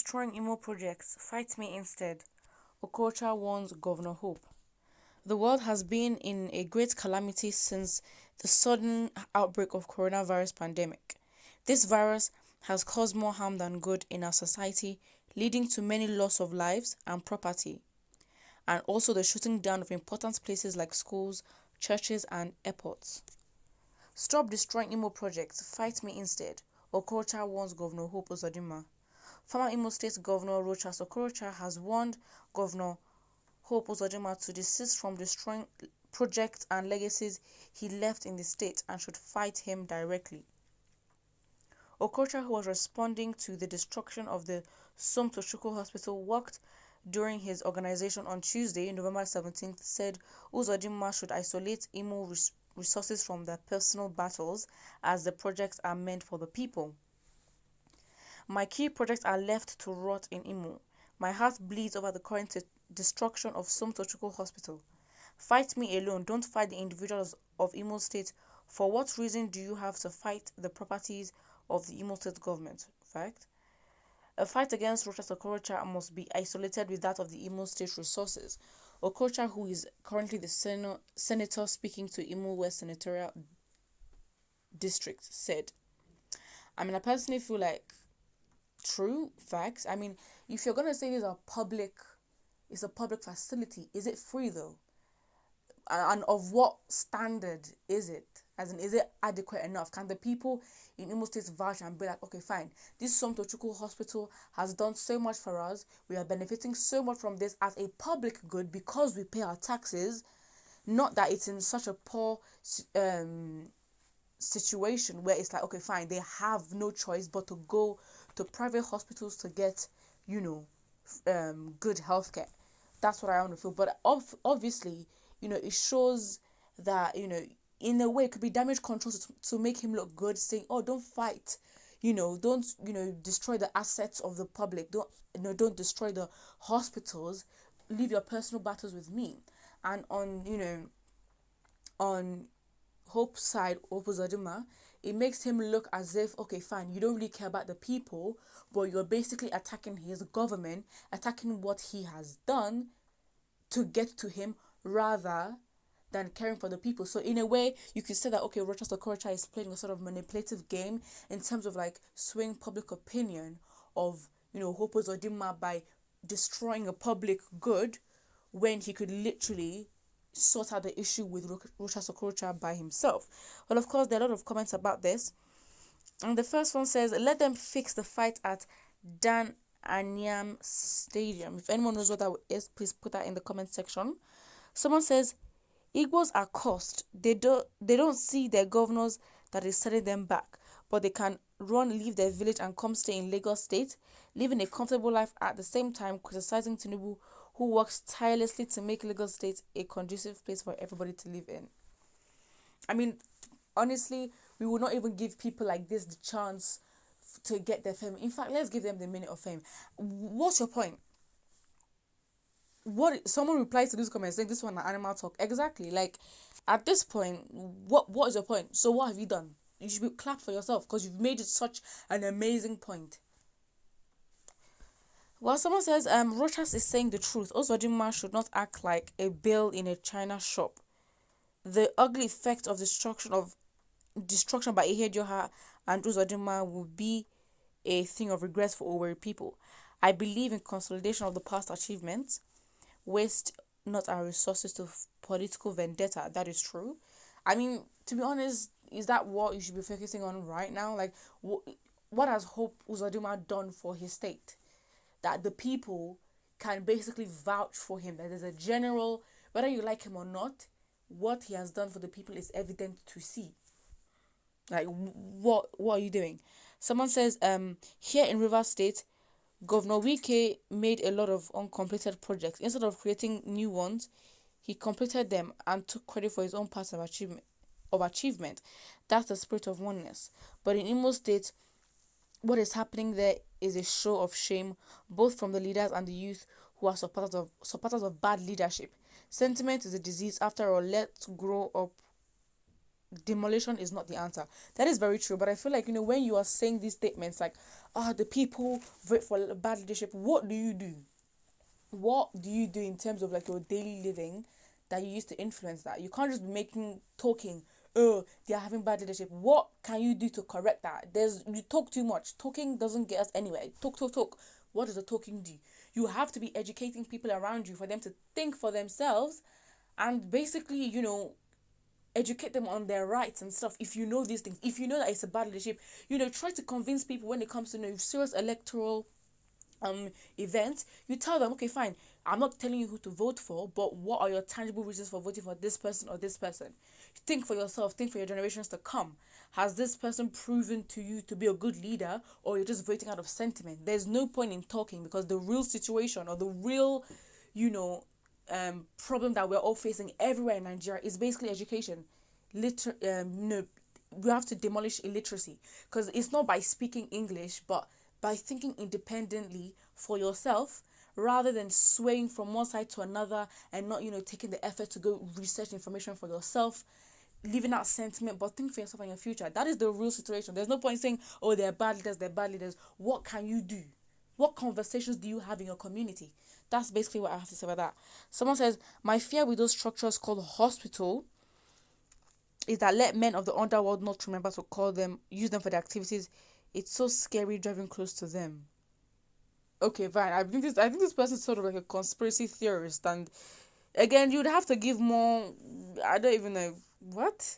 destroying Imo projects. Fight me instead. OKOROCHA warns Governor Hope. The world has been in a great calamity since the sudden outbreak of coronavirus pandemic. This virus has caused more harm than good in our society, leading to many loss of lives and property, and also the shutting down of important places like schools, churches, and airports. Stop destroying Imo projects. Fight me instead. OKOROCHA warns Governor Hope UZODINMA. Former Imo State Governor Rochas OKOROCHA has warned Governor Hope UZODINMA to desist from destroying projects and legacies he left in the state and should fight him directly. OKOROCHA, who was responding to the destruction of the Çۆnh Hospital, worked during his organization on Tuesday, November 17th, said UZODINMA should isolate Imo resources from their personal battles as the projects are meant for the people. My key projects are left to rot in Imo. My heart bleeds over the current destruction of Çۆnh Hospital. Fight me alone, don't fight the individuals of Imo State. For what reason do you have to fight the properties of the Imo State government? Fact. A fight against Rochas OKOROCHA must be isolated with that of the Imo State resources. OKOROCHA, who is currently the senator speaking to Imo West Senatorial District, said, I personally feel like true facts. If you're gonna say it's a public facility, is it free though? And of what standard is it? As in, is it adequate enough? Can the people in Imo State vouch and be like, okay, fine, this Çۆnh Hospital has done so much for us. We are benefiting so much from this as a public good because we pay our taxes. Not that it's in such a poor situation where it's like, okay, fine, they have no choice but to go to private hospitals to get, good healthcare. That's what I want to feel. But obviously, it shows that, in a way, it could be damage control to make him look good, saying, oh, don't fight, don't, destroy the assets of the public. Don't destroy the hospitals. Leave your personal battles with me. And on Hope's side, UZODINMA, it makes him look as if, okay, fine, you don't really care about the people, but you're basically attacking his government, attacking what he has done to get to him rather than caring for the people. So in a way, you could say that, okay, Rochas OKOROCHA is playing a sort of manipulative game in terms of like swaying public opinion of, Hope UZODINMA by destroying a public good when he could literally sort out the issue with Rochas OKOROCHA by himself. Well, of course, there are a lot of comments about this. And the first one says, let them fix the fight at Dan Anyam Stadium. If anyone knows what that is, please put that in the comment section. Someone says, Igbos are cursed. They don't see their governors that is setting them back, but they can leave their village and come stay in Lagos State, living a comfortable life at the same time criticizing Tinubu, who works tirelessly to make Lagos State a conducive place for everybody to live in. Honestly, we will not even give people like this the chance to get their fame. In fact, let's give them the minute of fame. What's your point? Someone replies to this comment saying this one an animal talk. Exactly. Like, at this point, what is your point? So what have you done? You should be clapped for yourself because you've made it such an amazing point. Well, someone says, Rochas is saying the truth. UZODINMA should not act like a bill in a China shop. The ugly effect of destruction by Ihedioha and UZODINMA will be a thing of regret for Owerri people. I believe in consolidation of the past achievements. Waste not our resources to political vendetta. That is true. To be honest, is that what you should be focusing on right now? Like, what has Hope UZODINMA done for his state? That the people can basically vouch for him. That there's a general, whether you like him or not, what he has done for the people is evident to see. Like, what are you doing? Someone says, here in Rivers State, Governor Wike made a lot of uncompleted projects. Instead of creating new ones, he completed them and took credit for his own part of achievement. That's the spirit of oneness. But in Imo State, what is happening there is a show of shame, both from the leaders and the youth who are supporters of bad leadership. Sentiment is a disease. After all, let's grow up demolition is not the answer. That is very true. But I feel like, when you are saying these statements like, the people vote for bad leadership, what do you do? What do you do in terms of like your daily living that you use to influence that? You can't just be talking, oh, they are having bad leadership. What can you do to correct that? You talk too much. Talking doesn't get us anywhere. Talk. What does the talking do? You have to be educating people around you for them to think for themselves and basically, educate them on their rights and stuff. If you know these things, if you know that it's a bad leadership, try to convince people when it comes to serious electoral events. You tell them, okay, fine, I'm not telling you who to vote for, but what are your tangible reasons for voting for this person or this person? Think for yourself, think for your generations to come. Has this person proven to you to be a good leader, or you're just voting out of sentiment? There's no point in talking, because the real situation or the real problem that we're all facing everywhere in Nigeria is basically education. We have to demolish illiteracy, because it's not by speaking English, but by thinking independently for yourself, rather than swaying from one side to another and not taking the effort to go research information for yourself, leaving out sentiment, but think for yourself and your future. That is the real situation. There's no point saying, oh, they're bad leaders. What can you do? What conversations do you have in your community? That's basically what I have to say about that. Someone says, my fear with those structures called hospital is that let men of the underworld not remember to use them for their activities. It's so scary driving close to them. Okay, fine. I think this person is sort of like a conspiracy theorist, and again, you'd have to give more. I don't even know what.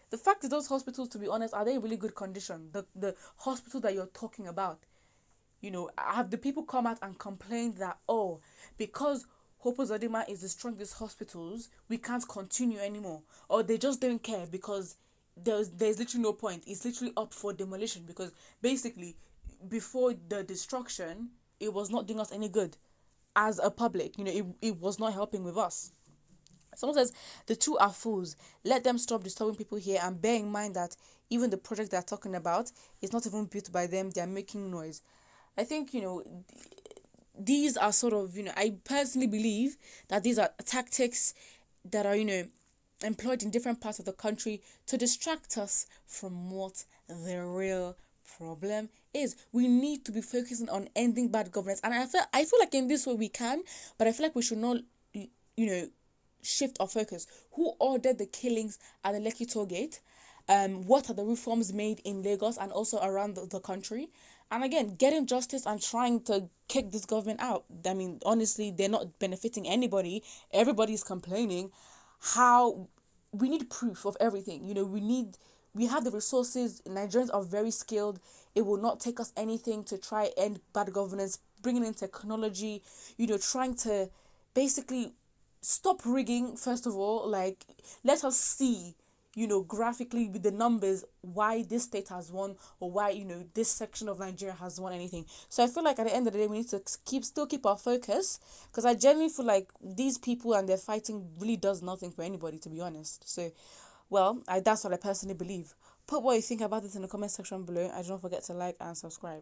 The fact is, those hospitals, to be honest, are they in really good condition? The hospital that you're talking about, have the people come out and complain that, oh, because UZODINMA is destroying these hospitals, we can't continue anymore, or they just don't care because there's literally no point. It's literally up for demolition, because basically before the destruction, it was not doing us any good as a public. It was not helping with us. Someone says, the two are fools. Let them stop disturbing people here, and bear in mind that even the project they're talking about is not even built by them. They're making noise. I think, these are sort of, I personally believe that these are tactics that are, employed in different parts of the country to distract us from what the real problem is. We need to be focusing on ending bad governance. And I feel like in this way we can, but I feel like we should not, shift our focus. Who ordered the killings at the Lekki toll gate? What are the reforms made in Lagos and also around the country? And again, getting justice and trying to kick this government out. I mean, honestly, they're not benefiting anybody. Everybody's complaining. How we need proof of everything. We have the resources. Nigerians are very skilled. It will not take us anything to try end bad governance, bringing in technology, trying to basically stop rigging. First of all, like, let us see, graphically with the numbers, why this state has won, or why, this section of Nigeria has won anything. So I feel like at the end of the day, we need to still keep our focus, because I genuinely feel like these people and their fighting really does nothing for anybody, to be honest. So, well, that's what I personally believe. Put what you think about this in the comment section below, and don't forget to like and subscribe.